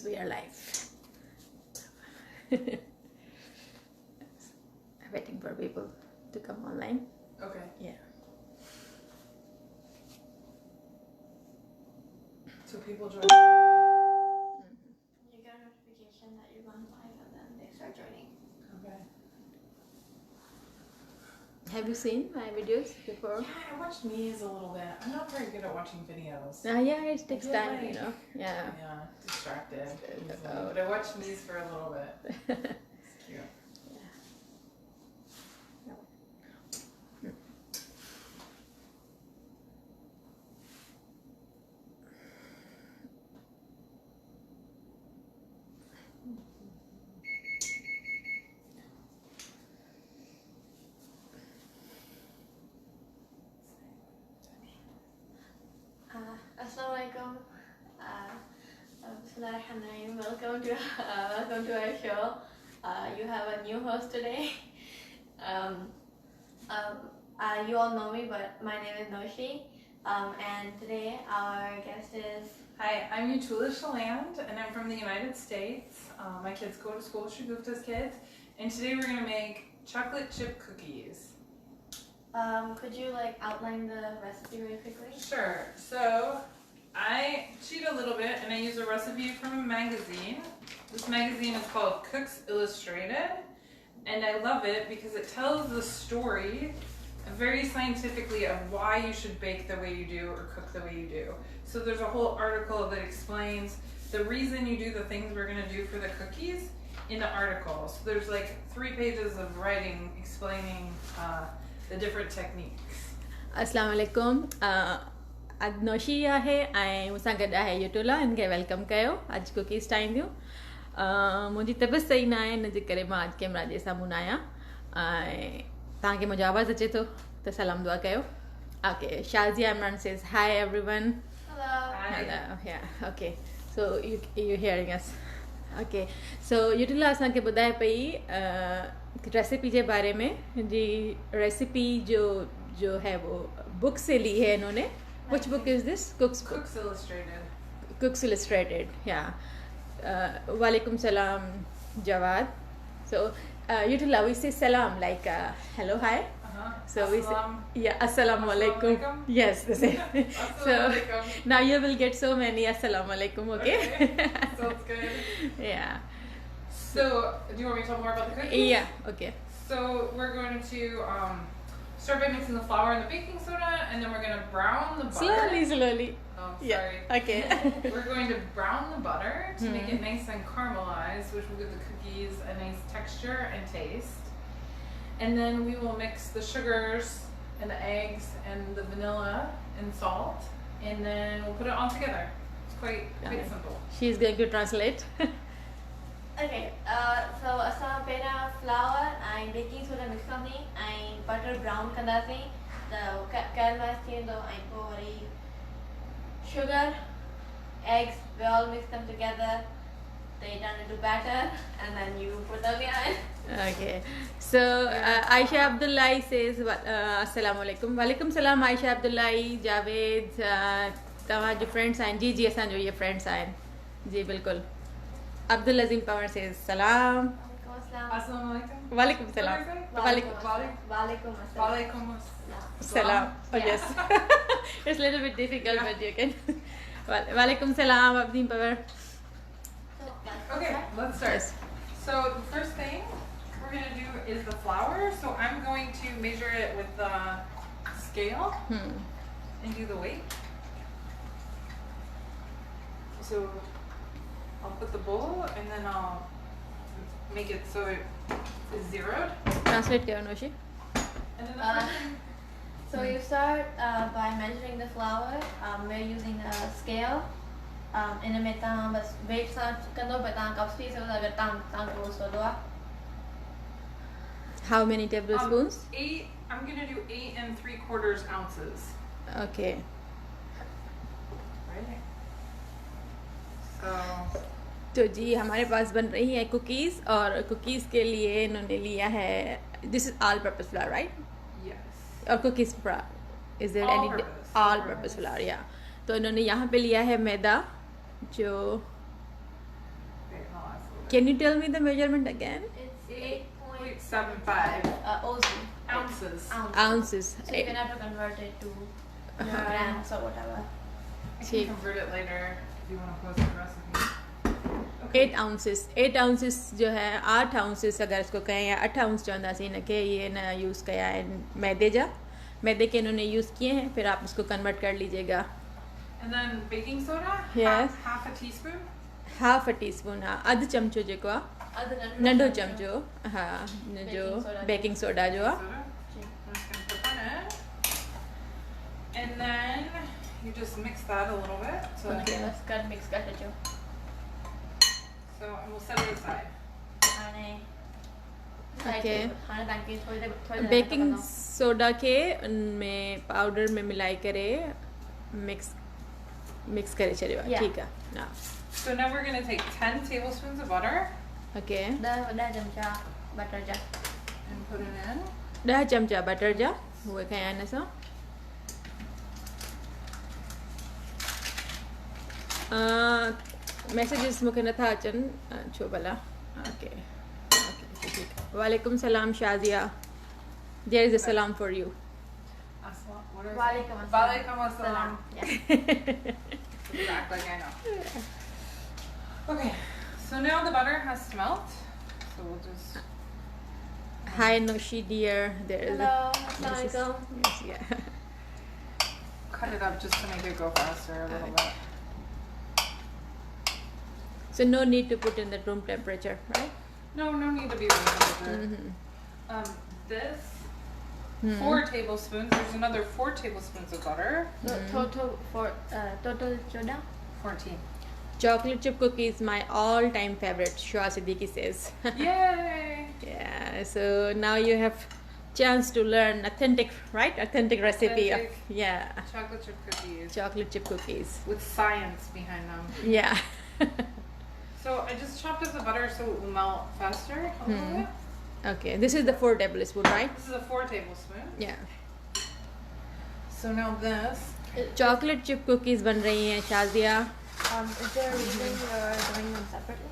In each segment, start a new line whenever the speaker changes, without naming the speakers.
we are live. Waiting for people to come online.
Okay.
Yeah.
So people join.
You get a notification that you're going live and then they start joining.
Okay.
Have you seen my videos before?
Yeah, I watched Me's a little bit. I'm not very good at watching videos.
Yeah, it takes
feel
time,
like-
Yeah.
Yeah, distracted. easily.
Oh.
But I watched Me's for a little bit. It's cute.
Assalamualaikum. Bismillahirrahmanirrahim. Welcome to our show. You have a new host today. You all know me, but my name is Noshi. And today our guest is.
Hi, I'm Yutula Shaland, and I'm from the United States. My kids go to school, Shagufta's kids, and today we're gonna make chocolate chip cookies.
Could you outline the recipe really quickly?
Sure. So I cheat a little bit and I use a recipe from a magazine. This magazine is called Cooks Illustrated, and I love it because it tells the story very scientifically of why you should bake the way you do or cook the way you do. So there's a whole article that explains the reason you do the things we're going to do for the cookies in the article. So there's 3 pages of writing explaining the different techniques.
Assalamualaikum. Agnoshi आहे ऐं मूंसां गॾु आहे यूटुला इनखे welcome कयो. अॼु cookies ठाहींदियूं. मुंहिंजी तबियत सही न आहे, हिनजे करे मां अॼु कैमरा जे साम्हूं न आहियां. ऐं तव्हांखे मुंहिंजो आवाज़ु अचे थो त सलाम दुआ कयो. Okay, Shazia Imran says hi everyone.
Hello.
Hello. Yeah. Okay. So you hearing us? Okay. So यूटुला असांखे ॿुधाए पई रेसिपी जे बारे में. जी रेसिपी जो है वो बुक से ली है इन्होंने. Which book is this? Cooks
Illustrated.
Cooks Illustrated. Yeah. Walaikum salam, Jawad. So Yutula, we say salam like hello, hi. So we say assalamu alaikum. Yes, the same. So now you will get so many assalamu alaikum. Okay.
Sounds good.
Yeah.
So do you want me to tell more about the cookies?
Yeah. Okay.
So we're going to start by mixing the flour and the baking soda, and then we're going to brown the butter.
Slowly.
Oh,
Yeah.
sorry.
Okay.
We're going to brown the butter to make it nice and caramelized, which will give the cookies a nice texture and taste. And then we will mix the sugars and the eggs and the vanilla and salt, and then we'll put it all together. It's quite simple.
She's going to translate.
Okay, so असां पहिरियां flour ऐं baking soda mix कंदी ऐं butter brown कंदासीं त caramelize थी वेंदो ऐं पोइ worry sugar, eggs, we all mix them together, they turn into batter, and then you put them in the oven.
Okay. So Aisha Abdullahi says assalamu alaikum. Walaikum salam Aisha Abdullahi, Javed, तव्हांजो friends आहिनि. जी जी असांजो इहे friends आहिनि. जी बिल्कुलु. Abdul Azim Pawar says salam.
Assalamu alaikum.
Walaikum salam.
Walaikum
Salam. Oh yes. It's a little bit difficult, but you can. Walaikum salam, Abdim Pawar.
Okay, let's start.
Yes.
So the first thing we're going to do is the flour. So I'm going to measure it with the scale and do the weight. So I'll put the bowl and then I'll make it so it is zeroed.
Translate karo Noshi.
And then the first thing,
So you start by measuring the flour. We're using a scale. इन में तव्हां बस wait सां कंदो पर तव्हां cups P सघो था अगरि तव्हांखे उहो सोधो आहे.
How many tablespoons?
8. I'm going to do 8 3/4 ounces.
Okay.
Right? So
तो जी हमारे पास बन रही है कुकीज़ और कुकीज़ के लिए इन्होंने लिया है. This is all purpose flour, right?
yes.
और cookies flour. Is there
All
any
purpose.
all purpose flour? Yeah. तो इन्होंने यहाँ पे लिया है मैदा जो Can you tell me the measurement again?
It's
8.75
oz.
ounces.
Ounces.
So you're gonna have to convert it to
Yeah.
grams or whatever.
I can
ठीक.
convert it later if you want to post the recipe.
8 ounces 8 ounces जो है 8 ounces अगर इसको कहें या 8 ounce चवंदा सी न के ये न यूज़ कया है मैदे जा मैदे के इन्होंने यूज़ किए हैं फिर आप इसको कन्वर्ट कर लीजिएगा
And then baking soda.
Yes.
Half a teaspoon.
Half a teaspoon हाँ अधु चमचो जेको आहे
Other than
नंढो चमचो हाँ जो
soda.
बेकिंग सोडा जो आहे
Soda. I'm just gonna put that in. And then you just mix that a little bit. So,
Okay, let's cut mix cut it.
so and we'll set it aside.
Okay.
खाने ताकि थोड़ी देर
baking soda के में powder में मिलाई करे mix करे चलेगा
Yeah.
ठीक है ना
So now we're gonna take 10 tablespoons of butter
okay
dah चमचा बटर जा
and put it in.
10 चमचा बटर जा उहे खयां न सां मैसेजेस मूंखे नथा अचनि छो भला ओके ओके ठीकु आहे वालेकुम सलाम शाज़िया देयर इज़ अ सलाम for you
What is
Walaikum
it?
assalam.
Walaikum assalam.
Yeah.
You act like I know. Okay, so now the butter has to melt. So we'll just.
Hi Noshi dear there is
Hello, assalamualaikum.
yes yeah
Cut it up just to make it go faster a little bit.
so no need to put in the room temperature right
No, no need to be room temperature.
mm-hmm.
This
Hmm.
4 tablespoons. There's another 4 tablespoons of butter.
Total for total 14.
14.
chocolate chip cookies my all time favorite Shua Siddiqui says
Yay!
yeah so now you have chance to learn authentic recipe of
Authentic.
yeah
Chocolate chip cookies
chocolate chip cookies
with science behind them.
yeah
So I just chopped up the butter so it will melt faster a little bit.
okay this is the 4 tablespoon right
This is a 4 tablespoon.
yeah
So now this.
chocolate chip cookies बन रही हैं Shazia
Is there a reason you're doing them separately?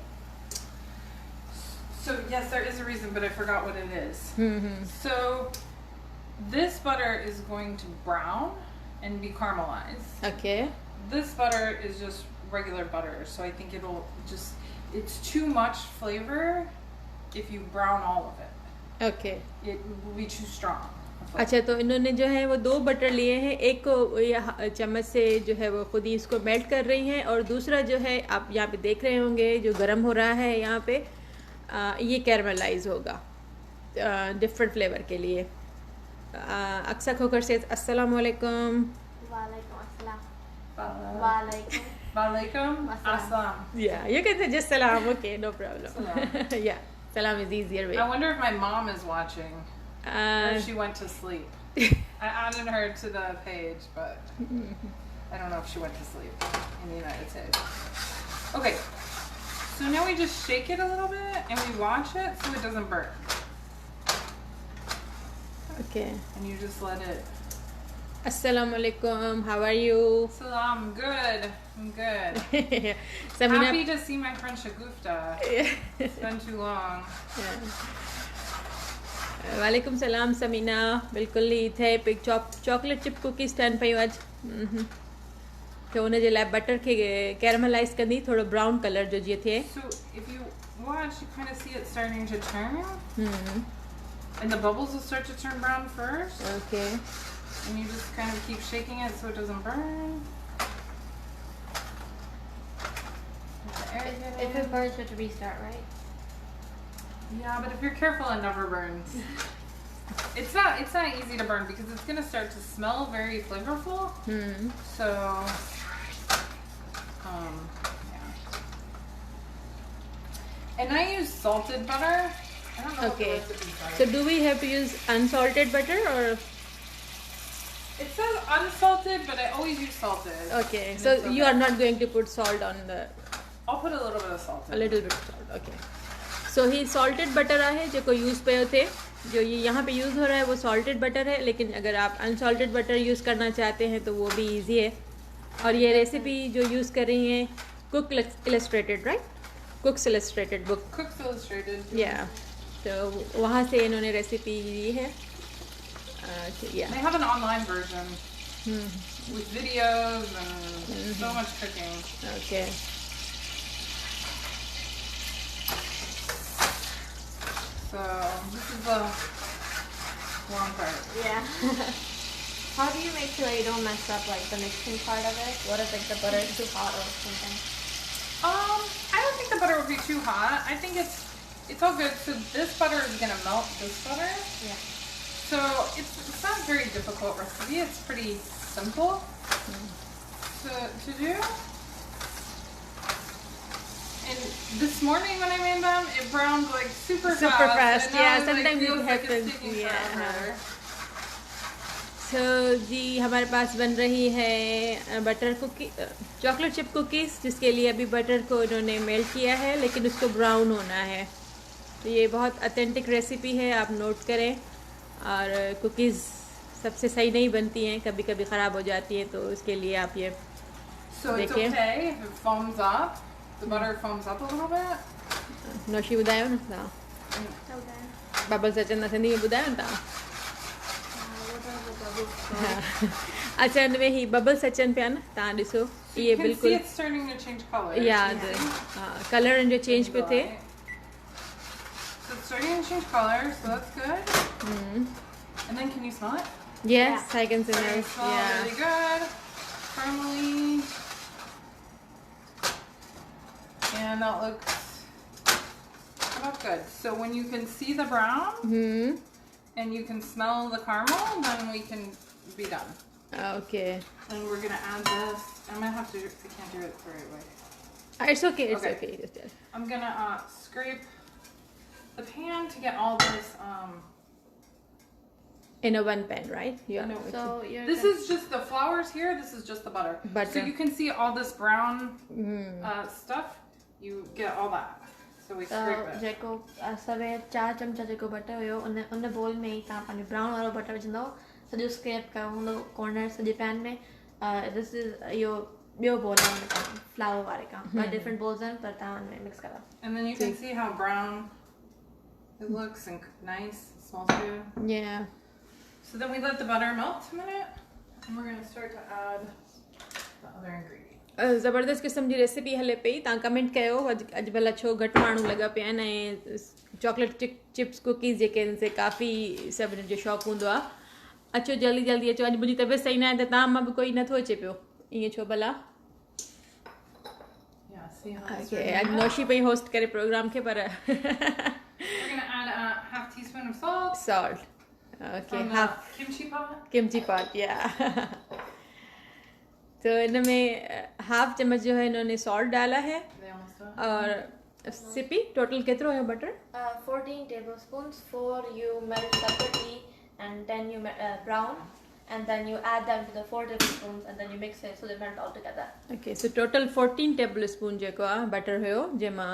So yes, there is a reason, but I forgot what it is.
mm-hmm.
So this butter is going to brown and be caramelized.
okay
This butter is just regular butter, so I think it'll just, it's too much flavor if you brown all of it.
okay
It will be too strong.
अच्छा तो इन्होंने जो है वो 2 butter लिए हैं एक को ये चम्मच से जो है वो खुद ही इसको मेल्ट कर रही हैं और दूसरा जो है आप यहाँ पे देख रहे होंगे जो गरम हो रहा है यहाँ पे ये कैरमलाइज होगा डिफरेंट फ्लेवर के लिए अक्सर खोकर से अस्सलाम वालेकुम
Walaikum assalam.
Walaikum
Walaikum
assalam.
yeah you can say just salam okay no problem
Salam.
yeah salam is easier way
I wonder if my mom is watching. Or if she went to sleep. I added her to the page, but I don't know if she went to sleep in the United States. Okay, so now we just shake it a little bit and we watch it so it doesn't burn.
okay
And you just let it.
assalamu alaikum how are you
Salam, good. I'm good.
Samina
Happy to see my friend Shagufta. It's been too long.
वालेकुम सलाम समीना बिल्कुल ई थे pick chocolate chip cookies ठहनि पियूं अॼु त हुन जे लाइ बटर खे कैरमलाइज़ कंदी थोरो ब्राउन कलर जो जीअं थिए
So if you watch, you kind of see it starting to turn. And the bubbles will start to turn brown first.
Okay
And you just kind of keep shaking it so it doesn't burn. Let the air get
If
in.
it burns, you have to restart, right?
Yeah, but if you're careful, it never burns. It's not easy to burn because it's gonna start to smell very flavorful. So, yeah. And I use salted butter. I don't know
Okay.
what the recipe says.
So do we have to use unsalted butter or
It says unsalted, but I always use salted.
okay
And
so
it's
you are
okay.
not going to put salt on the
I'll put a little bit of salt.
a little bit of salt okay so he salted butter आहे जेको use पियो थे जो ये यहाँ पे use हो रहा है वो salted butter है लेकिन अगर आप unsalted butter यूज़ करना चाहते हैं तो वो भी easy है और ये रेसिपी जो यूज़ कर रही हैं cook illustrated right कुक्स illustrated book.
Cooks Illustrated.
या तो वहाँ से इन्होंने रेसिपी दी है. या
They have an online version with videos and so much cooking.
Okay.
So this is the long part.
Yeah. How do you make sure you don't mess up like the mixing part of it? What if like the butter is too hot or something?
I don't think the butter would be too hot. I think it's all good. So this butter is gonna melt this butter.
Yeah.
So it's not a very difficult recipe. It's pretty simple to do. And this morning when I made them, it browned like super fast. And now
Yeah,
it, like,
sometimes
feels
it
like it's
happens.
taking
Yeah.
forever.
तो जी हमारे पास बन रही है butter cookie chocolate chip cookies, जिसके लिए अभी butter को इन्होंने मेल्ट किया है लेकिन उसको ब्राउन होना है. तो ये बहुत ऑथेंटिक रेसिपी है, आप नोट करें. और कुकीज़ सबसे सही नहीं बनती हैं, कभी कभी ख़राब हो जाती हैं, तो उसके लिए आप ये
So it's
देखिए.
okay if it foams up. The butter foams up a little bit.
नौशी ॿुधायो न तव्हां.
Okay.
बबल्स अचनि था सिंधी में ॿुधायो न तव्हां.
What are the bubbles?
अच्छा हिन में ही बबल्स अचनि पिया न, तव्हां ॾिसो
So
ये
you can see
बिल्कुलु
it's starting to change color.
याद कलर जो चेंज पियो थिए.
So it's starting to change color, so that's good. And then can you smell it?
Yes, I can smell.
It smells
Yeah.
really good. Caramely. And that looks about good. So when you can see the brown and you can smell the caramel, then we can be done.
Okay.
And we're gonna add this. I'm gonna have to. I can't do it the right way.
It's okay. It's
Okay.
okay. Just tell.
I'm gonna scrape the pan to get all this.
In a one pan, right? Yeah.
No.
So you're
This is just the flowers here. This is just the butter.
Butter.
So you can see all this brown stuff. You get all that. So we scrape it.
जेको सवे 4 चमचा जेको butter हुयो उन बोल में ही तव्हां पंहिंजो ब्राउन वारो बटर विझंदो, सॼो स्क्रैप कयो हूंदो कॉर्नर सॼे पैन में. दिस इज इहो ॿियो बोल आहे हुन फ्लावर वारे खां. ॿ डिफरेंट बोल्स आहिनि पर तव्हां हुन में मिक्स करो.
And then you can see how brown it looks and nice. It smells good.
Yeah.
So then we let the butter melt a minute, and we're gonna start to add the other ingredients.
ज़बरदस्त क़िस्म जी recipe हले पई. तव्हां comment कयो अॼु भला छो घटि माण्हू लॻा पिया आहिनि ऐं चॉकलेट चिप्स कुकीज़ जेके आहिनि से काफ़ी सभिनी जो शौक़ु हूंदो आहे. अचो जल्दी जल्दी अचो. अॼु मुंहिंजी तबियत सही न आहे त तव्हां मां बि कोई नथो अचे पियो. ईअं छो भला?
Yeah, see how it's
Okay,
starting
अॼु
to melt?
नौशी पई होस्ट करे प्रोग्राम खे पर
We're gonna add a half teaspoon of salt
salt. Okay,
from the
half
kimchi pot.
Kimchi pot. या तो इनमें हाफ चम्मच जो है इन्होंने सॉल्ट डाला है.
They almost done.
और सिपी टोटल केतिरो है butter?
14 tablespoons. 4 you melt separately and then you brown and then you add them to the 4 tablespoons and then you mix it so they melt all together.
Okay so total 14 table spoon जेको आहे butter हुयो जंहिंमां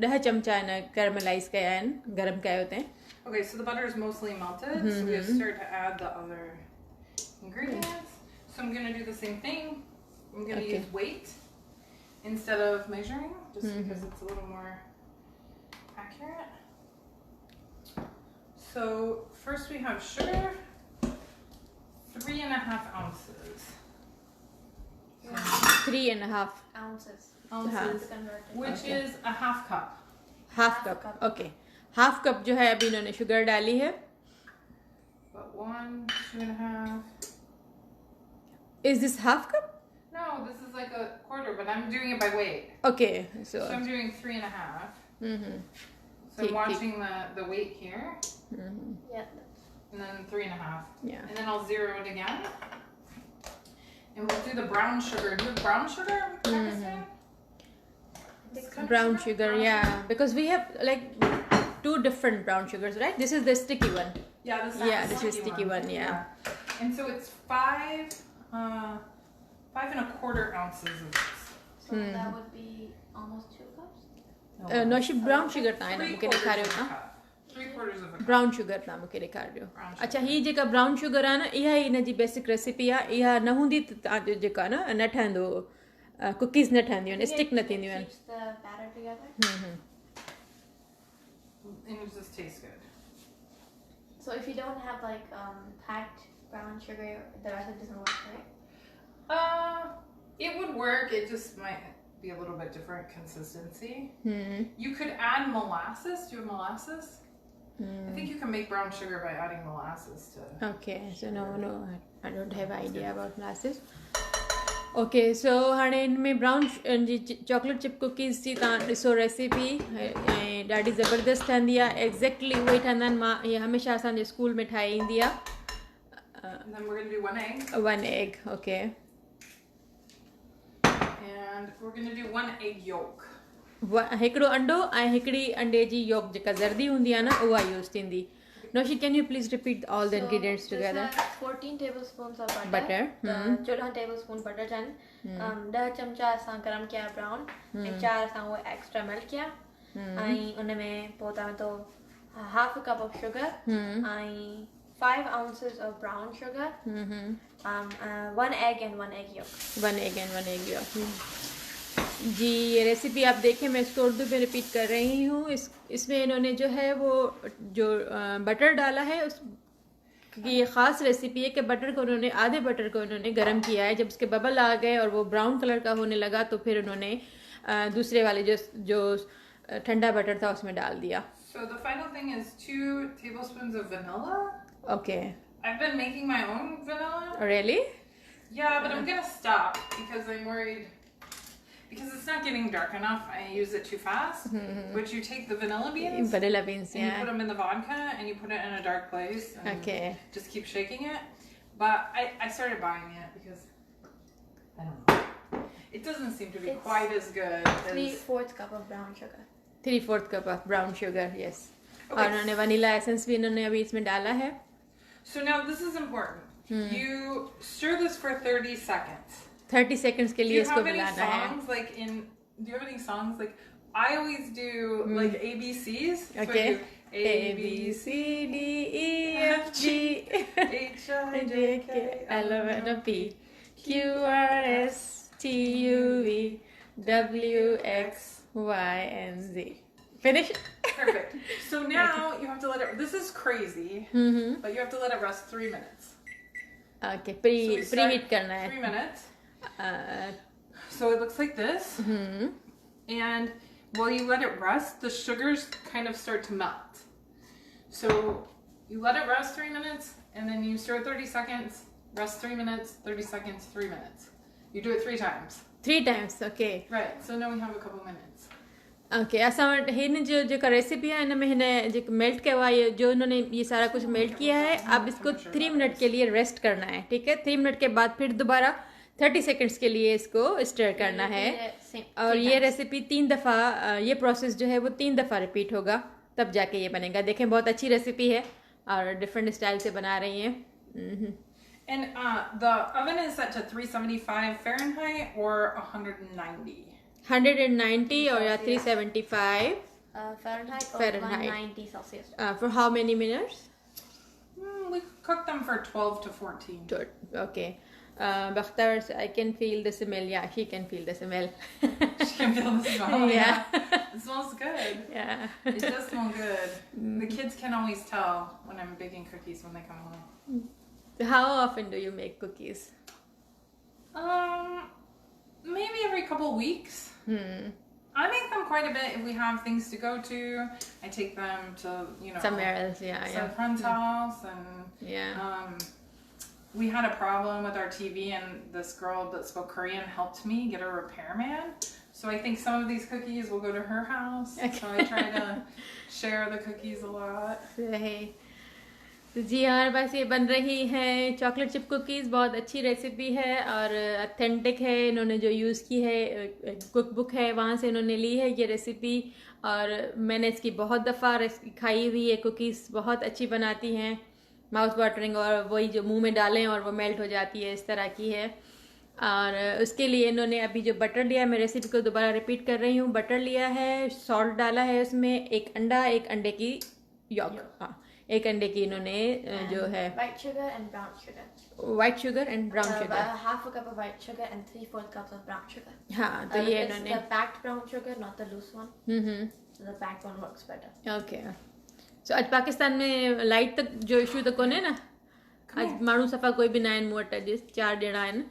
10 चमचा आहिनि caramelise कया आहिनि, गरम कया हुते.
Okay, so the butter is mostly melted, so we start to add the other ingredients. So I'm gonna do the same thing. I'm gonna
Okay.
use weight instead of measuring, just because it's a little more accurate. So first we have sugar, 3.5 ounces.
3.5
Ounces.
Ounces,
Converted.
which
Okay.
is a half cup.
Half cup. Okay half cup जो है अभी इन्होंने sugar डाली है.
But 1, 2.5.
Is this half cup?
No, this is like a quarter, but I'm doing it by weight.
Okay so
So I'm doing 3.5. So I'm
Take-
watching the weight here,
Yeah.
and then 3.5.
Yeah.
And then I'll zero it again. And we'll do the brown sugar. Do you have brown sugar, Pakistan? This kind of
brown sugar,
Brown
yeah,
sugar?
because we have like 2 different brown sugars, right? This is the sticky one.
Yeah, this is
Yeah,
the
this is sticky one, yeah.
And so it's 5 1/4 ounces of this.
So that would be almost 2 cups.
नौशी brown sugar तव्हां हिन मूंखे
3/4
ॾेखारियो
of a
था.
cup. 3/4 of a cup.
Brown sugar तव्हां मूंखे ॾेखारियो.
Brown
अच्छा हीअ जेका ब्राउन शुगर आहे न इहा ई हिन जी बेसिक रेसिपी आहे. इहा न हूंदी त तव्हांजो जेको आहे न ठहंदो कुकीज़ न ठहंदियूं आहिनि, स्टिक न थींदियूं आहिनि.
Keeps the batter together.
And it just tastes good.
So if you don't have like packed brown sugar, the recipe doesn't work, right?
It would work. It just might be a little bit different consistency. You could add molasses. Do you have molasses? I think you can make brown sugar by adding molasses to.
Okay, so no, I don't have idea about molasses. Okay, so हाणे इनमें brown chocolate chip cookies जी तव्हां ॾिसो recipe ऐं ॾाढी ज़बरदस्त ठहंदी आहे. Exactly उहे ठहंदा आहिनि. मां इहा हमेशह असांजे स्कूल में ठाहे ईंदी आहे.
And then we're gonna do 1 egg.
1 egg, okay.
And we're gonna do 1 egg yolk.
हिकिड़ो अंडो ऐं हिकिड़ी अंडे जी योक जेका ज़र्दी हूंदी आहे न उहा यूज़ थींदी. Noshi, can you please repeat all the ingredients together?
This has 14 tablespoons of butter.
Butter.
14 tablespoon butter चन. 10 चमचा असां गरम किया ब्राउन. ऐं 4 असां वो एक्स्ट्रा मेल्ट किया. ऐं उनमें पोइ तव्हां तो half a cup of sugar. ऐं 5 ounces of brown sugar. 1 egg and 1 egg yolk.
1 egg and 1 egg yolk. जी ये रेसिपी आप देखें, मैं इसको उर्दू में रिपीट कर रही हूँ. इसमें इन्होंने जो है वो जो बटर डाला है उस क्योंकि ये ख़ास रेसिपी है कि बटर को उन्होंने आधे बटर को उन्होंने गर्म किया है. जब उसके बबल आ गए और वो ब्राउन कलर का होने लगा तो फिर उन्होंने दूसरे वाले जो ठंडा बटर था उसमें डाल दिया.
So the final thing is 2 tablespoons of vanilla.
Okay.
I've been making my own vanilla.
Really?
Yeah, but I'm gonna stop because I'm worried. Because it's not getting dark enough, I use it too fast. But you take the vanilla beans,
Vanilla beans,
and you
yeah.
put them in the vodka, and you put it in a dark place, and
Okay.
just keep shaking it. But I started buying it because I don't know, it doesn't seem to be
It's
quite as good as.
3/4 cup of brown sugar.
3/4 cup of brown sugar, yes.
Okay.
और उन्होंने vanilla essence भी इन्होंने अभी इसमें डाला है.
So now this is important. You stir this for 30 seconds.
30 seconds के
Do
लिए
you
इसको
have any
मिलाना है.
songs like in? Do you have any songs like? I always do like ABCs. So I
Okay.
do A B C
D E F G
H I J K
L M N O P Q R S T U V W X Y and Z. Finish.
Perfect. So now you have to let it. This is crazy, but you have to let it rest 3 minutes.
Okay,
So we start
preheat करना है.
3 minutes. So it looks like this. And while you let it rest, the sugars kind of start to melt. So you let it rest 3 minutes, and then you stir 30 seconds, rest 3 minutes, 30 seconds, 3 minutes. You do it 3 times.
3 times, okay.
Right. So now we have a couple minutes.
Okay असां वटि हिन जो जेका recipe है हिन में हिन जेको मेल्ट किया हुआ है जो इन्होंने ये सारा कुछ मेल्ट किया है. अब इसको 3 मिनट के लिए रेस्ट करना है. ठीक है, 3 मिनट के बाद फिर दोबारा 30 सेकंड्स के लिए इसको स्टर करना है. और ये रेसिपी 3 दफ़ा ये प्रोसेस जो है वो 3 दफ़ा रिपीट होगा तब जाके ये बनेगा. देखें बहुत अच्छी रेसिपी है और डिफरेंट स्टाइल से बना रही हैं.
And the oven is set to 375 Fahrenheit or 190.
190 or 375
Fahrenheit or
Fahrenheit.
190 Celsius.
for how many minutes?
We cook them for 12 to 14.
Okay. Bakhtar, I can feel the smell. Yeah, she can feel the smell.
She can feel the smell.
Yeah.
It smells good.
Yeah.
It does smell good. The kids can always tell when I'm baking cookies when they come home.
How often do you make cookies?
Maybe every couple weeks. I make them quite a bit if we have things to go to. I take them to,
Somewhere else, yeah.
some friend's house, and
Yeah.
we had a problem with our TV, and this girl that spoke Korean helped me get a repairman. So I think some of these cookies will go to her house. So I try to share the cookies a lot.
सही. तो जी हाँ, बस ये बन रही हैं chocolate chip cookies. बहुत अच्छी रेसिपी है और ऑथेंटिक है. इन्होंने जो यूज़ की है कुक बुक है वहाँ से इन्होंने ली है ये रेसिपी. और मैंने इसकी बहुत दफ़ा खाई हुई है. कुकीज़ बहुत अच्छी बनाती हैं, माउथ वाटरिंग, और वही जो मुंह में डालें और वो मेल्ट हो जाती है, इस तरह की है. और उसके लिए इन्होंने अभी जो बटर लिया, मैं रेसिपी को दोबारा रिपीट कर रही हूँ. बटर लिया है, सॉल्ट डाला है उसमें, एक अंडा, एक अंडे की यॉक, हाँ, एक अंडे की इन्होंने जो है
white sugar and brown sugar.
White sugar and brown sugar
Half a cup of white sugar and 3/4 cups of brown sugar.
हाँ तो ये
It's
इन्होंने
the packed brown sugar, not the loose one. So the packed one works better.
Okay so अॼु पाकिस्तान में light तक जो issue त कोन्हे न अॼु माण्हू सफ़ा कोई बि न आहिनि मूं वटि अॼु 4 ॼणा आहिनि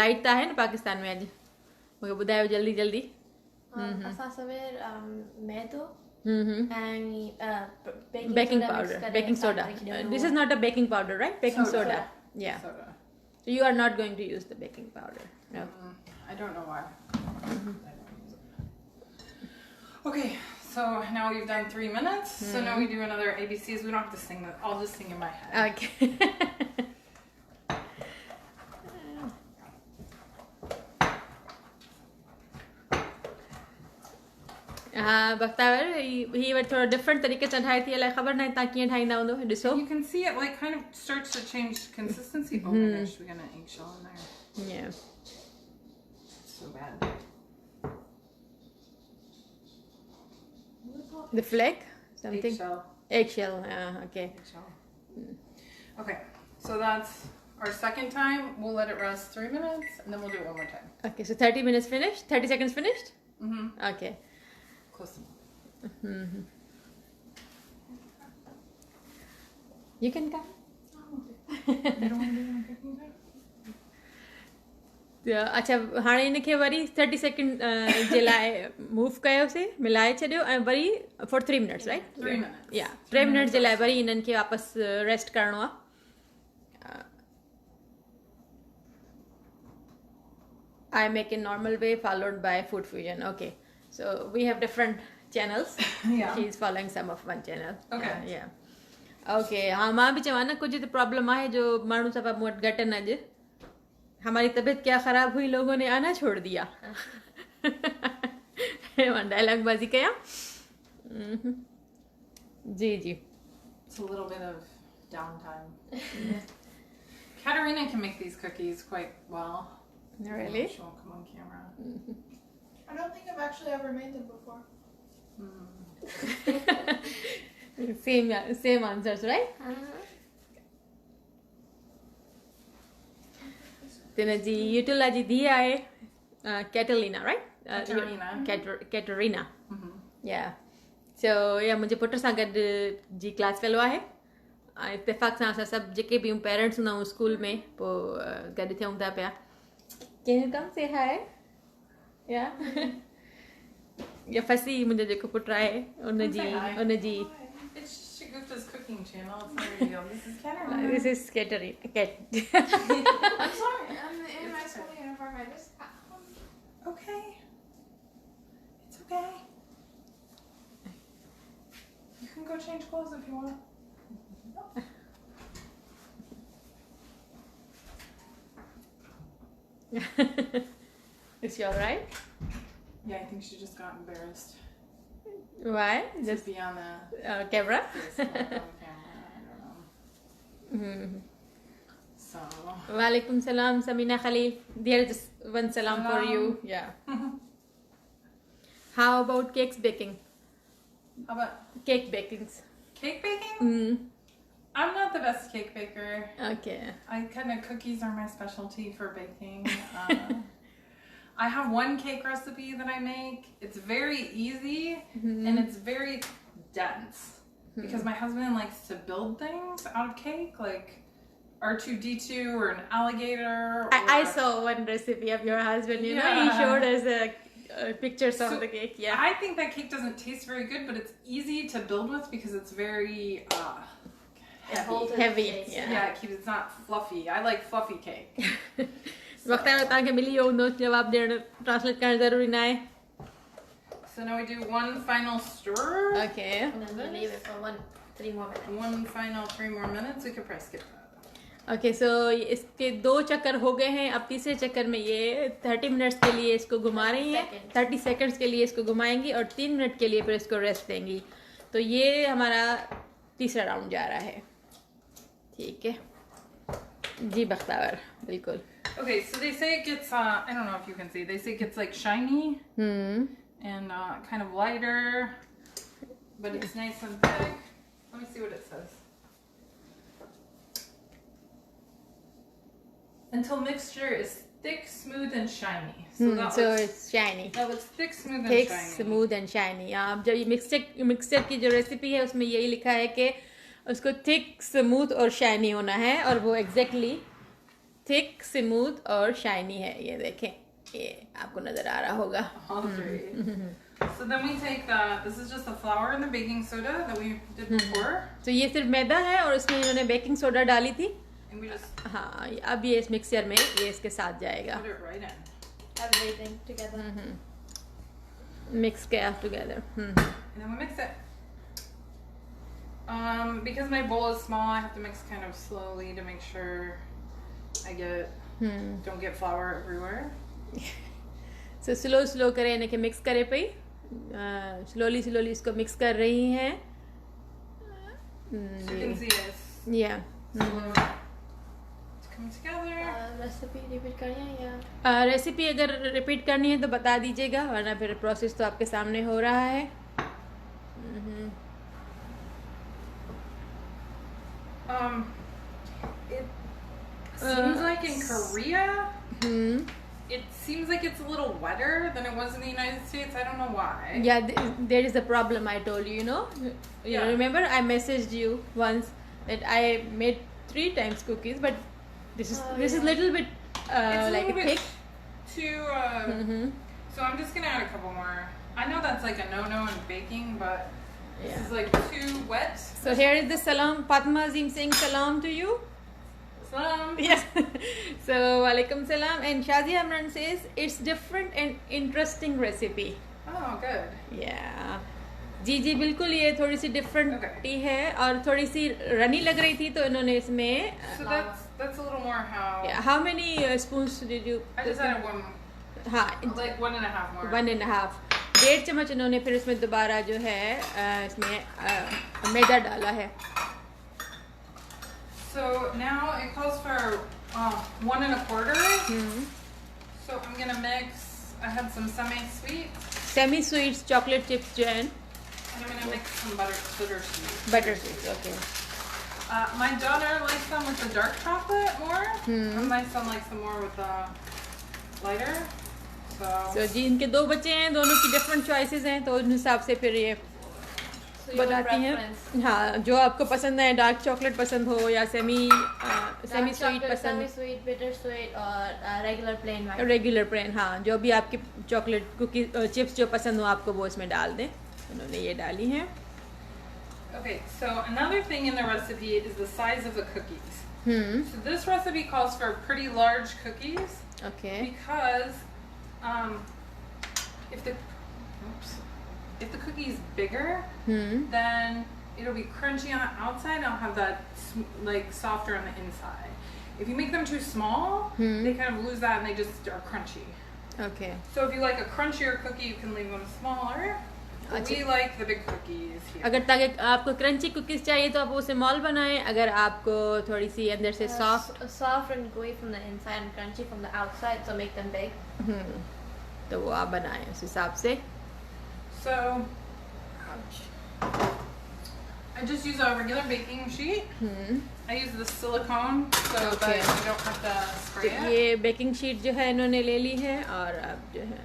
लाइट त आहे न पाकिस्तान में अॼु मूंखे ॿुधायो जल्दी जल्दी
असां सवेर मैदो
Mm-hmm.
and
Baking powder, baking soda. This is not a baking powder, right? Baking soda. Yeah.
Soda.
So you are not going to use the baking powder. No.
I don't know why. Okay, so now we've done 3 minutes. So now we do another ABCs. We don't have to sing that. I'll just sing in my head.
Okay. हाँ बख्तावर ही वटि थोरो different तरीक़े सां ठाहे थी अलाए ख़बर न आहे तव्हां कीअं ठाहींदा हूंदो ॾिसो
You can see it like kind of starts to change consistency. Oh my gosh, we got an eggshell in there.
yeah
So bad.
the flake something
Eggshell.
eggshell okay
Eggshell. Okay, so that's our second time. We'll let it rest 3 minutes and then we'll do it one more time.
okay so 30 minutes finished 30 seconds finished okay
Close.
you can come
You don't want to do it on cooking time?
अच्छा हाणे इनखे worry 30 second जे लाइ move कयोसीं मिलाए छॾियो ऐं worry for 3 minutes right
3 minutes.
या 3 minute जे लाइ वरी इन्हनि खे वापसि रेस्ट करिणो आहे I make in normal way followed by food fusion. Okay, so we have different channels.
Yeah.
She's following some of one channel.
Okay.
Yeah. Okay. हाँ मां भी चवां ना कुछ तो प्रॉब्लम है जो मानू सफा मूं वटि घटि न अॼु हमारी तबीयत क्या खराब हुई लोगों ने आना छोड़ दिया डायलॉग बाजी कया जी जी
It's a little bit of downtime. Katerina can make these cookies quite well.
really
She won't come on camera.
I don't think I've actually ever made them before.
same answers right तिन जी यूटिला जी धीउ आहे Catalina right Katrina या सो या मुंहिंजे put सां गॾु जी class fellow आहे ऐं इत्तेफ़ाक़ सां असां सभु जेके बि पेरेंट्स हूंदा आहियूं स्कूल में पोइ गॾु थियूं था पिया Can you come say hi? Yeah. या फसी मुंहिंजो जेको पुटु आहे उनजी
It's Shagufta's cooking channel. It's not a big deal. This is Katerina.
This is Katerina.
I'm sorry, I'm in my school uniform. I just
Okay. It's okay. You can go change clothes if you want.
Is she alright?
Yeah, I think she just got embarrassed.
Why?
Just be on the
Camera?
this, on camera. I don't know. So.
Walaikum salam, Samina Khalil. There is just one salam for you. Yeah. How about cakes baking?
How about
Cake bakings.
cake baking? I'm not the best cake baker.
Okay.
I kind of cookies are my specialty for baking. I have one cake recipe that I make. It's very easy and it's very dense because my husband likes to build things out of cake, like R2D2 or an alligator.
I saw one recipe of your husband. You know, he showed us pictures of the cake. Yeah.
I think that cake doesn't taste very good, but it's easy to build with because it's very
heavy.
Yeah, it's not fluffy. I like fluffy cake.
वक्त तव्हांखे मिली वियो हूंदो जवाबु ॾियणु translate करणु ज़रूरी न आहे
So now we do one final stir.
Okay.
And then we leave it for 3 more minutes.
One final 3 more minutes. We could probably skip that.
Okay, so इसके 2 चक्कर हो गए हैं अब तीसरे चक्कर में ये 30 मिनट्स के लिए इसको घुमा रही हैं 30 सेकंड्स के लिए इसको घुमाएंगी और 3 मिनट के लिए फिर इसको रेस्ट देंगी तो ये हमारा तीसरा राउंड जा रहा है ठीक है जी बख्तावर बिल्कुल
Okay, so they say it gets, I don't know if you can see, they say it gets like shiny and kind of lighter but it's nice and thick. Let me see what it says. Until mixture is thick, smooth, and shiny. So
it's shiny.
That looks thick, smooth, and
Thick,
shiny.
smooth and shiny. आप जब ये mixture की जो recipe है उसमें यही लिखा है कि उसको थिक, स्मूथ और शाइनी होना है, और वो एग्जैक्टली थिक, स्मूथ और शाइनी है. ये देखें, ये आपको नजर आ रहा होगा.
All three. So then we take this is just the flour and the baking soda that we did before.
तो ये सिर्फ मैदा है और इसमें इन्होंने बेकिंग सोडा डाली थी.
And we just
हाँ, अब ये इस मिक्सचर में ये इसके साथ जाएगा.
put it right in.
Everything together.
Mix किया together.
And then we mix it. Because my bowl is small, I have to mix kind of slowly to make sure I don't get flour everywhere.
So slow करें इन्हें कि mix करे पई. Slowly इसको mix कर रही हैं.
So you can see it's
Yeah.
it's coming together.
Recipe repeat करनी है या
रेसिपी अगर रिपीट करनी है तो बता दीजिएगा, वरना फिर प्रोसेस तो आपके सामने हो रहा है.
It seems like in Korea, it seems like it's a little wetter than it was in the United States. I don't know why.
Yeah, there is a problem I told you,
Yeah.
Remember I messaged you once that I made 3 times cookies, but this is little bit
It's a
like a
little bit
thick.
too. So I'm just gonna add a couple more. I know that's like a no-no in baking, but this is like too wet.
So here is the salam. Fatma Azim saying salam to you.
Some.
Yes. So walaikum salam. And Shazia Amran says it's different and interesting recipe.
Oh, good.
Yeah. जी बिल्कुल, ये थोड़ी सी different
Okay.
T है और थोड़ी सी runny लग रही थी, तो इन्होंने इसमें
So that's a little more how.
how many spoons did you?
I just added one,
हाँ,
like 1.5 more.
1.5. 1.5 चम्मच इन्होंने फिर इसमें दोबारा जो है इसमें मैदा डाला है.
So now it calls for 1.25. So I'm gonna mix. I had some semi-sweet,
semi sweets chocolate chips जो हैं,
and I'm gonna mix some butter sweet.
Butter sweets. Okay.
My daughter likes them with the dark chocolate more, and my son likes them more with the lighter.
So जी इनके 2 बच्चे हैं, दोनों की different choices हैं, तो उन हिसाब से फिर ये बनाती हैं. हाँ, जो आपको पसंद है, डार्क चॉकलेट पसंद हो या सेमी स्वीट पसंद,
सेमी स्वीट, बिटर स्वीट और regular plain white.
Regular plain. हाँ, जो भी आपकी चॉकलेट कुकी चिप्स जो पसंद हो आपको वो इसमें डाल दें. उन्होंने ये डाली हैं.
Okay, so another thing in the recipe is the size of the cookies. So this recipe calls for pretty large cookies
okay.
because if the cookie is bigger, then it'll be crunchy on the outside and I'll have that like softer on the inside. If you make them too small, they kind of lose that and they just are crunchy.
Okay.
So if you like a crunchier cookie, you can leave them smaller. But we like the big cookies here.
अगर ताकि आपको crunchy cookies चाहिए तो आप उसे mall बनाएं. अगर आपको थोड़ी सी अंदर से
soft and gooey from the inside and crunchy from the outside, so make them big.
तो वो आप बनाएं उस हिसाब से.
So I just use a regular baking sheet. I use the silicone so that you don't have to spray it.
ये baking sheet जो है इन्होंने ले ली है, और अब जो है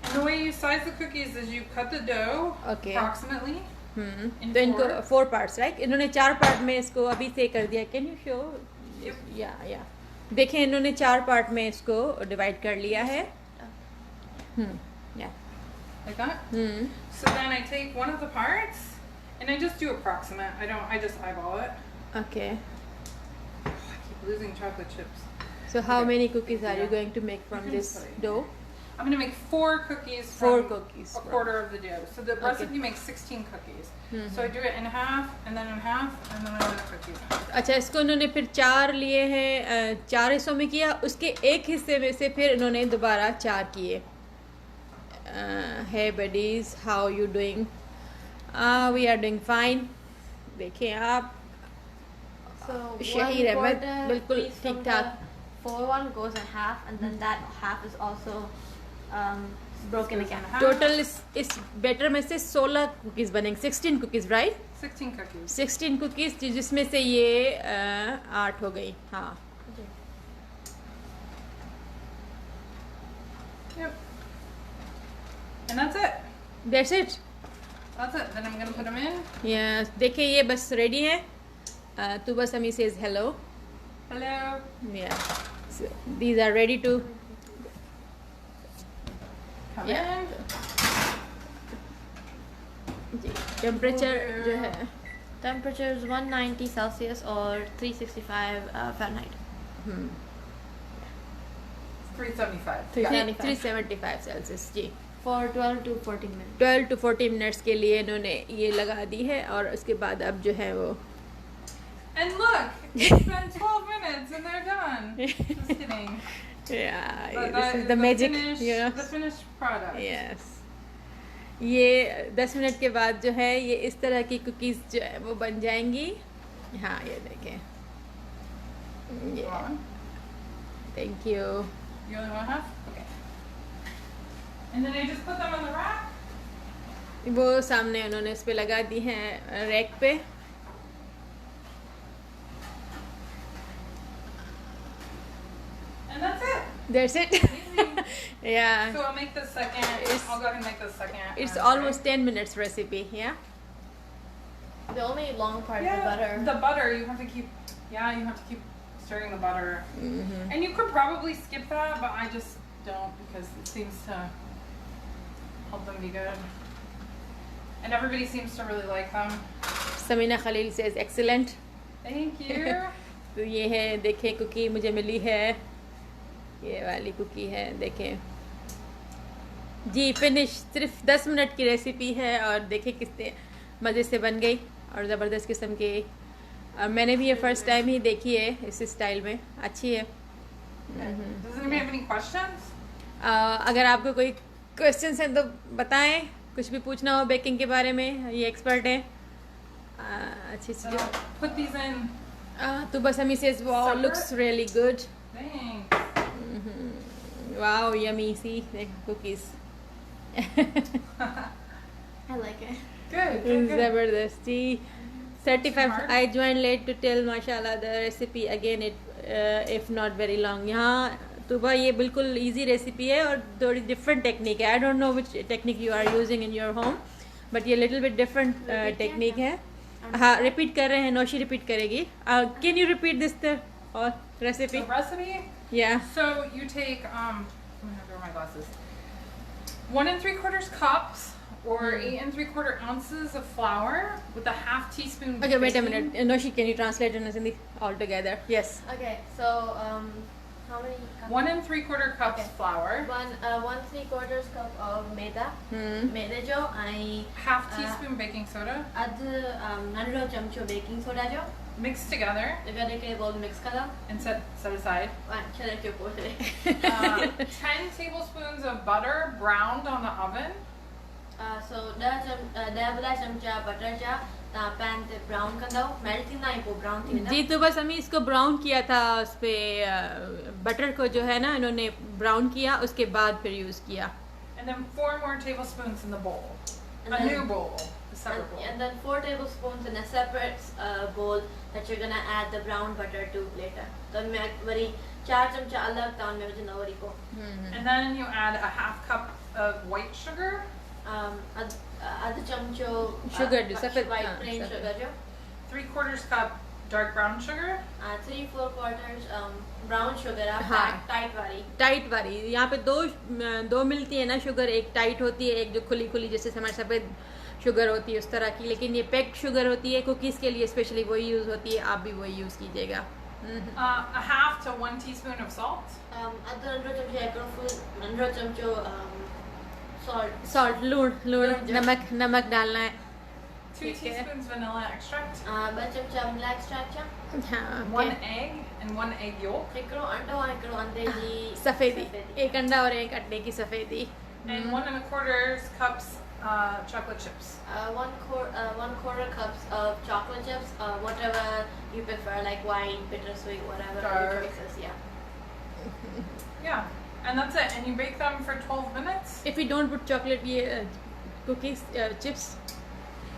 And the way you size the cookies is you cut the dough approximately.
तो इनको 4 पार्ट्स, राइट? इन्होंने 4 पार्ट में इसको अभी से कर दिया. Can you show? या देखें, इन्होंने 4 पार्ट में इसको डिवाइड कर लिया है.
Like that. So then I take one of the parts and I just do approximate. I just eyeball it.
Okay.
I keep losing chocolate chips.
So how many cookies are you going to make from this dough?
I'm going to make 4 cookies from
4 cookies.
a quarter of the dough. So the recipe makes 16 cookies. So I do it in half, and then in half, and then another cookie.
अच्छा, इसको इन्होंने फिर 4 लिए हैं, 4 हिस्सों में किया. उसके एक हिस्से में से फिर इन्होंने दोबारा 4 किए. Hey buddies, how you doing? We are doing fine. देखिए आप,
So
शहीर अहमद बिल्कुल ठीक ठाक.
4 one goes in half, and then that half is also broken again.
Total इस बैटर में से 16 कुकीज़ बनेंगे, 16 कुकीज़, राइट?
16 cookies.
16 कुकीज़, जिसमें से ये 8 हो गई. हाँ.
Yep. And that's it.
That's it.
That's it. Then I'm gonna put them in.
Yeah. देखिए ये बस रेडी है. तो बस हमी says hello.
Hello.
Yeah. So these are ready to.
Come
Yeah.
in.
Temperature जो है
Temperature is 190 Celsius or 365 Fahrenheit.
375.
375 Celsius जी.
For 12 to 14 minutes.
12 to 14 minutes के लिए इन्होंने ये लगा दी है और उसके बाद अब जो है वो
And look, it's been 12 minutes and they're done. Just kidding.
yeah,
But
this is the magic,
finished,
you know.
the finished product.
Yes. ये 10 मिनट के बाद जो है ये इस तरह की कुकीज़ जो है वो बन जाएंगी. हाँ ये देखें.
Go on.
Thank you.
You only want half? Okay. And then I just put them on the rack.
वो सामने उन्होंने इस पे लगा दी हैं रैक पे.
And that's it.
That's it. Yeah.
So I'll make the second. I'll go ahead and make the second.
It's
tray.
almost 10 minutes recipe. Yeah.
The only long part
Yeah,
is the butter.
the butter, you have to keep. Yeah, you have to keep stirring the butter.
Mm-hmm.
And you could probably skip that, but I just don't because it seems to help them be good. And everybody seems to really like them.
Samina Khalil says excellent.
Thank you.
तो ये है देखें cookie मुझे मिली है. ये वाली cookie है देखें जी. फिनिश. सिर्फ 10 मिनट की रेसिपी है और देखें कितने मज़े से बन गई और ज़बरदस्त किस्म की. और मैंने भी ये फर्स्ट टाइम ही देखी है इस स्टाइल में. अच्छी है.
Does anybody have any questions?
अगर आपको कोई क्वेश्चंस हैं तो बताएं. कुछ भी पूछना हो बेकिंग के बारे में, ये एक्सपर्ट हैं. अच्छी
So
C.
put these in.
तो बस हमी says wow,
Separate?
looks really good.
Thanks.
Wow, yummy. See the cookies.
I like it.
Good. Good. Good.
Zabardasti. 35.
Smart.
I joined late to tell mashallah the recipe again. It if not very long. यहाँ तुबा ये बिल्कुल easy recipe है और थोड़ी different technique है. I don't know which technique you are using in your home, but ये little bit different technique है. हाँ repeat कर रहे हैं. नौशी repeat करेगी. Can you repeat this or recipe?
The recipe.
Yeah.
So you take I'm gonna have to wear my glasses. 1 3/4 cups or 8 3/4 ounces of flour with a half teaspoon.
Okay, wait a
baking.
minute. Noshi, can you translate it in all together? Yes.
Okay, so how many?
1 3/4 cups
Okay.
flour.
1 3/4 cup of maida. Maida jo I
Half teaspoon baking soda.
nandro chamcho baking soda jo.
Mix together
Agade ke bowl mix kara.
and set aside.
Chale ke bowl
10 tablespoons of butter browned on the oven.
So da bala chamcha butter ja ta pan te brown kanda melt na ipo brown thi
जी तो बस हमें इसको brown किया था उस पे butter को जो है ना इन्होंने ब्राउन किया उसके बाद फिर यूज़ किया.
And then 4 more tablespoons in the bowl.
And
A
then-
new bowl. A separate bowl.
and then 4 tablespoons in a separate bowl that you're gonna add the brown butter to later. तो मैं worry 4 चमचा अलग तान में वजन worry को
And then you add a half cup of white sugar.
आधा चमचो
Sugar जो सफ़ेद
white
हाँ,
plain
सफ़ेद.
sugar जो
3/4 cup dark brown sugar.
3/4 brown sugar
हाँ.
tight वाली
टाइट वाली. यहाँ पे दो मिलती है ना शुगर. एक टाइट होती है एक जो खुली खुली जैसे हमारे सफ़ेद शुगर होती है उस तरह की. लेकिन ये पैक्ड शुगर होती है कुकीज़ के लिए स्पेशली वही यूज़ होती है. आप भी वही यूज़ कीजिएगा.
A half to 1 teaspoon of salt.
आधा नंदरो चमचो एकरो फुल नंदरो चमचो salt
सॉल्ट लूण नमक डालना है.
2 teaspoons vanilla extract.
2 चमचा vanilla extract चा
हाँ.
1 egg and 1 egg yolk.
एकरो अंडो एकरो अंडे जी
सफ़ेदी. एक अंडा और एक अंडे की सफ़ेदी.
And 1 1/4 cups chocolate chips.
1/4 cups of chocolate chips, whatever you prefer, like white, bittersweet, whatever
Dark.
your choices. Yeah.
Yeah. And that's it. And you bake them for 12 minutes?
If we don't put chocolate cookies, chips.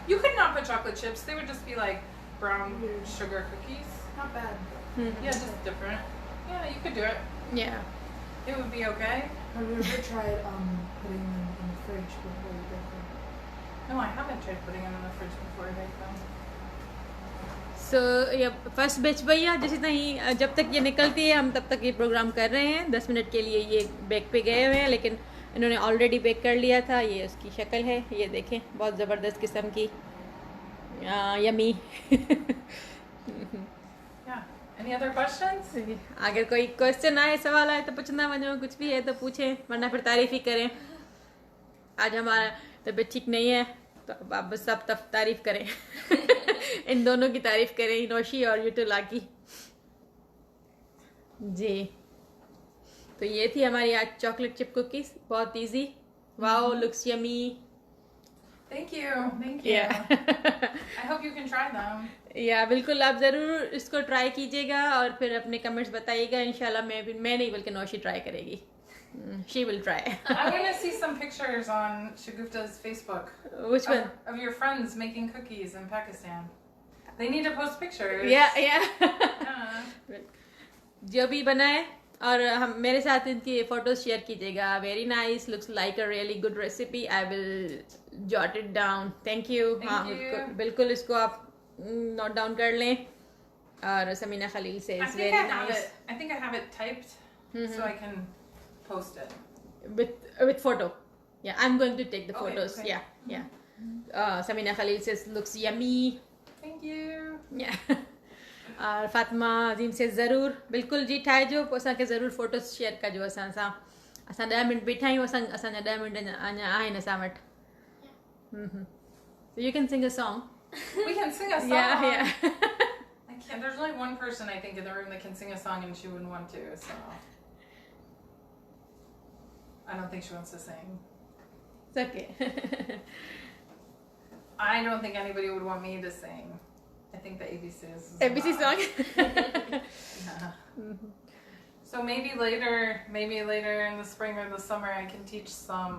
You could not put chocolate chips. They would just be like brown sugar cookies.
Not bad.
Yeah, just different. Yeah, you could do it.
Yeah.
It would be okay.
Have you ever tried putting them in the fridge before you bake them?
No, I haven't tried putting them in the fridge before I bake them.
सो ये first batch भैया जैसे नहीं जब तक ये निकलती है हम तब तक ये प्रोग्राम कर रहे हैं 10 मिनट के लिए ये बेक पे गए हुए हैं लेकिन इन्होंने ऑलरेडी बेक कर लिया था ये उसकी शक्ल है ये देखें बहुत ज़बरदस्त किस्म की yummy
Yeah. Any other questions?
अगर कोई क्वेश्चन आए सवाल आए तो पूछना वजह कुछ भी है तो पूछें वरना फिर तारीफ़ ही करें आज हमारा तबीयत ठीक नहीं है तो अब आप बस सब तारीफ़ करें इन दोनों की तारीफ़ करें नौशी और यूटुला की जी तो ये थी हमारी आज चॉकलेट चिप कुकीज़ बहुत easy wow looks yummy
Thank you. Thank you. I hope you can try them.
या बिल्कुल आप ज़रूर इसको ट्राई कीजिएगा और फिर अपने कमेंट्स बताइएगा इंशाल्लाह मैं नहीं बल्कि नौशी ट्राई करेगी she will try.
I want to see some pictures on Shagufta's Facebook.
Which one?
Of your friends making cookies in Pakistan. They need to post pictures.
Yeah. जो भी बनाए और हम मेरे साथ इनकी फोटोज शेयर कीजिएगा very nice looks like a really good recipe I will jot it down thank you हाँ बिल्कुल इसको आप नोट डाउन कर लें और समीना खलील से
I think I have it typed so I can post it
with photo. Yeah, I'm going to take the photos.
Okay.
Yeah. Samina Khalil says looks yummy.
Thank you.
Yeah. और फातिमा अजीम से ज़रूर बिल्कुल जी ठाहे जो असांखे ज़रूर फोटोज शेयर कजो असां 10 मिनट बीठा आहियूं असांजा 10 मिनट अञा आहिनि असां वटि So you can sing a song.
We can sing a song.
Yeah.
I can't. There's only one person I think in the room that can sing a song, and she wouldn't want to. So I don't think she wants to sing.
It's okay.
I don't think anybody would want me to sing. I think the ABC is
ABC song.
Yeah. So maybe later in the spring or the summer, I can teach some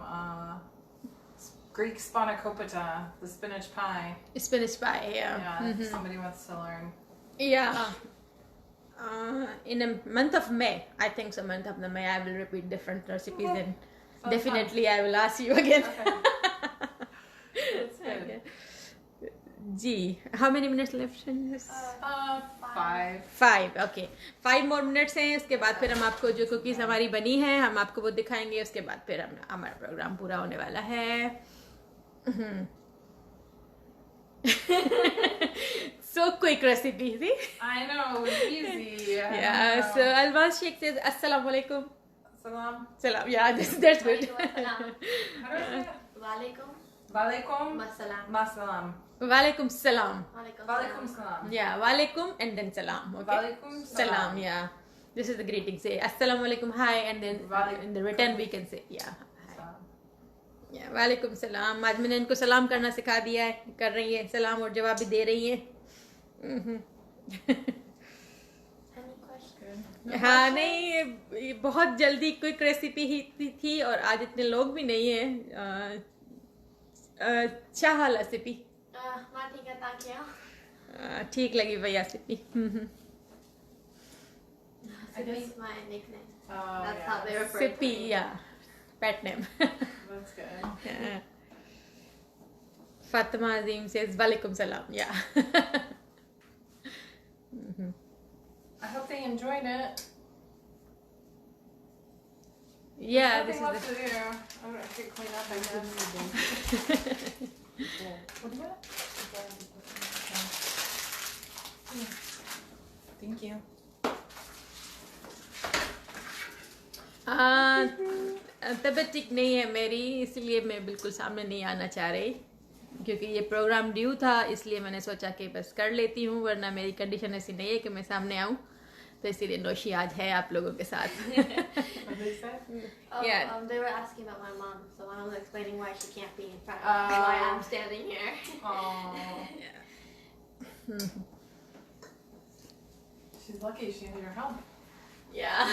Greek spanakopita, the spinach pie.
Spinach pie, yeah.
Yeah, if somebody wants to learn.
Yeah. In a month of May, I think so. Month of May, I will repeat different recipes, and
So
definitely I will ask you again.
Okay. That's good.
Okay. Gee, how many minutes left in this?
5.
5. Okay, 5 more minutes हैं. इसके बाद फिर हम आपको जो cookies हमारी बनी है हम आपको वो दिखाएंगे. उसके बाद फिर हमारा प्रोग्राम पूरा होने वाला है. So quick recipe, see?
I know, easy.
Yeah. So Almas Sheikh says Assalamu alaikum.
Salam.
Salam. Yeah, that's good.
How do I say it?
Walaikum.
Walaikum.
Masalam.
Masalam.
Walaikum salam.
Walaikum salam.
Yeah, walaikum and then salam. Okay.
Walaikum
Salam. Yeah. This is the greeting. Say Assalamu alaikum, hi, and then
Walaikum.
in the return we can say yeah.
Salam.
Yeah, वालेकुम सलाम. आज मैंने इनको सलाम करना सिखा दिया है. कर रही है सलाम और जवाब भी दे रही है.
Any question?
हाँ नहीं ये बहुत जल्दी क्विक रेसिपी ही थी और आज इतने लोग भी नहीं हैं. चाह रेसिपी
माँ ठीक है ताकि आओ.
ठीक लगी भैया recipe.
Sippy's my nickname.
Oh,
That's
yeah.
how they refer to
Sippy,
me.
yeah, pet name.
That's good.
Yeah. Fatima Azim says Walaikum Salam. Yeah.
I hope they enjoyed it.
Yeah, this
Nothing
is
left to do. I'm gonna clean up, I guess. What is that? Thank you.
तबीयत ठीक नहीं है मेरी इसलिए मैं बिल्कुल सामने नहीं आना चाह रही क्योंकि ये प्रोग्राम ड्यू था इसलिए मैंने सोचा कि बस कर लेती हूँ वरना मेरी कंडीशन ऐसी नहीं है कि मैं सामने आऊँ तो इसीलिए नौशी आज है आप लोगों के साथ.
What did they say?
Yeah.
They were asking about my mom, so I was explaining why she can't be in front of me, why I'm standing here.
Oh. She's lucky she has your help.
Yeah.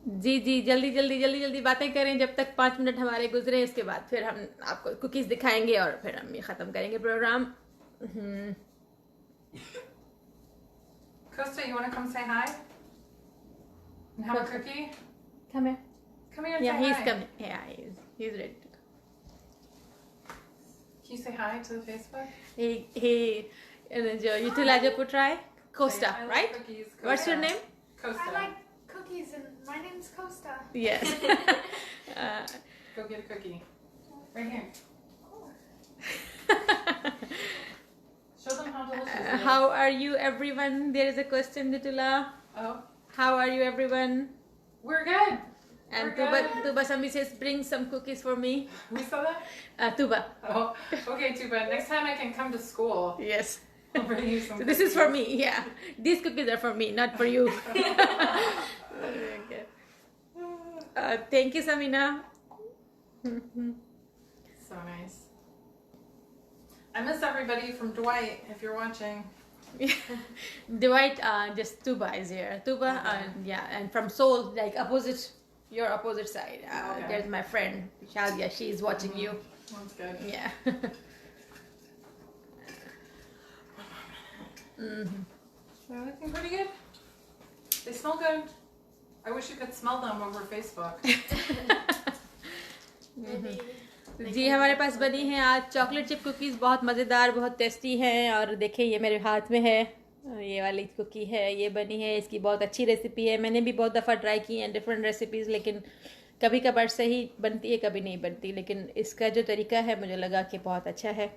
जी जी, जल्दी जल्दी जल्दी जल्दी बातें करें जब तक 5 minute हमारे गुजरे, इसके बाद फिर हम आपको कुकीज़ दिखाएंगे और फिर हम ये ख़त्म करेंगे programme.
Costa, you want to come say hi? And have a cookie?
Come here.
Come here and
Yeah,
say
he's
hi.
coming. Yeah, he's ready to go.
Can you say hi to the Facebook?
He you two Laja try? Costa,
I like
right?
Cookies.
What's your
Costa.
name?
Costa.
I like cookies and my name's Costa.
Yes.
Go get a cookie. Right here. Show them how delicious it is.
How are you, everyone? There is a question, Nitula.
Oh,
How are you, everyone?
we're good.
And
We're good.
Tuba Sami says, bring some cookies for me.
We saw that?
Tuba.
Oh, okay, Tuba. Next time I can come to school.
Yes.
I'll bring you some
So this is for
cookies.
me. Yeah. These cookies are for me, not for you. Okay. Thank you, Samina.
So nice. I miss everybody from Dwight, if you're watching.
Dwight, just Tuba is here. Tuba, yeah, and from Seoul, like opposite, your opposite side.
Okay.
There's my friend Shadia. She's watching you.
That's good.
Yeah.
They're looking pretty good. They smell good. I wish you could smell them over Facebook.
Maybe.
जी हमारे पास बनी है आज chocolate chip cookies, बहुत मज़ेदार, बहुत tasty हैं। और देखिए ये मेरे हाथ में है, ये वाली कुकी है, ये बनी है, इसकी बहुत अच्छी रेसिपी है। मैंने भी बहुत दफ़ा ट्राई की हैं डिफरेंट रेसिपीज़, लेकिन कभी कभार सही बनती है, कभी नहीं बनती। लेकिन इसका जो तरीका है मुझे लगा कि बहुत अच्छा है।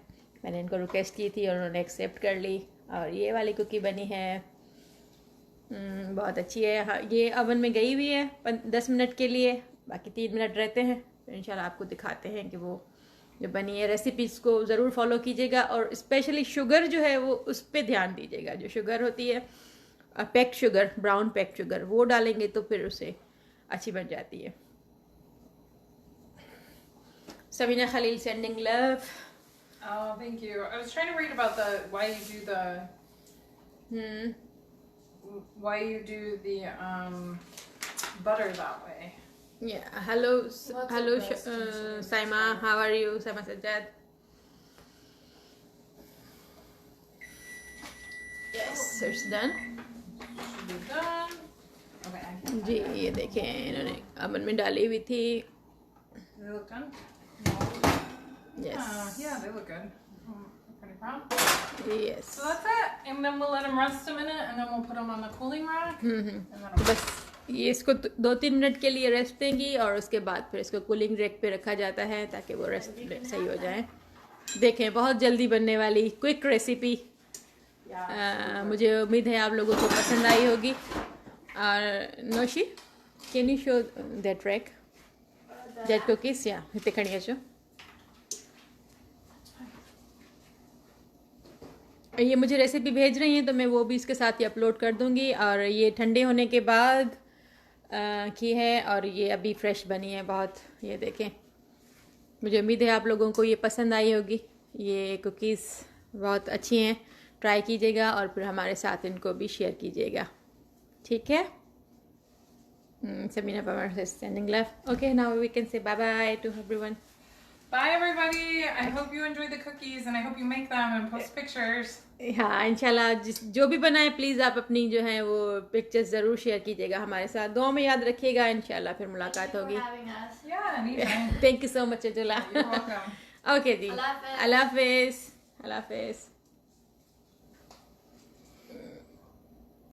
मैंने इनको रिक्वेस्ट की थी और उन्होंने एक्सेप्ट कर ली। और ये वाली कुकी बनी है, बहुत अच्छी है। हाँ, ये ओवन में गई हुई है 10 मिनट के लिए, बाकी 3 मिनट रहते हैं। तो इंशाल्लाह आपको दिखाते हैं कि वो जो बनी है। रेसिपीज़ को ज़रूर फॉलो कीजिएगा और स्पेशली शुगर जो है वो उस पर ध्यान दीजिएगा। जो शुगर होती है packed sugar, brown packed sugar, वो डालेंगे तो फिर उसे अच्छी बन जाती है। Sabina Khalil sending love.
Oh, thank you. I was trying to read about why you do the butter that way.
Yeah. Hello,
Lots
hello,
of breast and sugar.
Saima. How are you, Saima Sajjad? Yes, it's done.
Should be done. Okay, I can.
जी ये देखें इन्होंने oven में डाली हुई थी।
They look done.
Yes.
Yeah, they look good. Pretty brown.
Yes.
So that's it. And then we'll let them rest a minute, and then we'll put them on the cooling rack. And then
तो बस ये इसको 2-3 minute के लिए rest देंगी और उसके बाद फिर इसको कूलिंग रैक पे रखा जाता है ताकि वो रेस्ट सही हो जाए। देखें बहुत जल्दी बनने वाली क्विक रेसिपी। मुझे उम्मीद है आप लोगों को पसंद आई होगी। और Noshi, can you show that rack, that cookies? या हिते खणी अचो। ये मुझे रेसिपी भेज रही हैं तो मैं वो भी इसके साथ ही अपलोड कर दूंगी। और ये ठंडे होने के बाद की है और ये अभी फ्रेश बनी है बहुत। ये देखें, मुझे उम्मीद है आप लोगों को ये पसंद आई होगी। ये कुकीज़ बहुत अच्छी हैं, ट्राई कीजिएगा और फिर हमारे साथ इनको भी शेयर कीजिएगा, ठीक है? Sabina Pamar says sending love. Okay, now we can say bye bye to everyone.
Bye, everybody. I hope you enjoyed the cookies, and I hope you make them and post pictures.
हाँ इंशाल्लाह जो भी बनाए please आप अपनी जो है वो पिक्चर्स ज़रूर शेयर कीजिएगा हमारे साथ। दुआ में याद रखिएगा। इंशाल्लाह फिर मुलाकात
Thank you
होगी।
for having us.
Yeah, anytime.
Thank you so much अजुला।
You're welcome.
ओके जी,
अल्लाह हाफ़िज़।
अल्लाह हाफिज़, अल्लाह हाफिज़।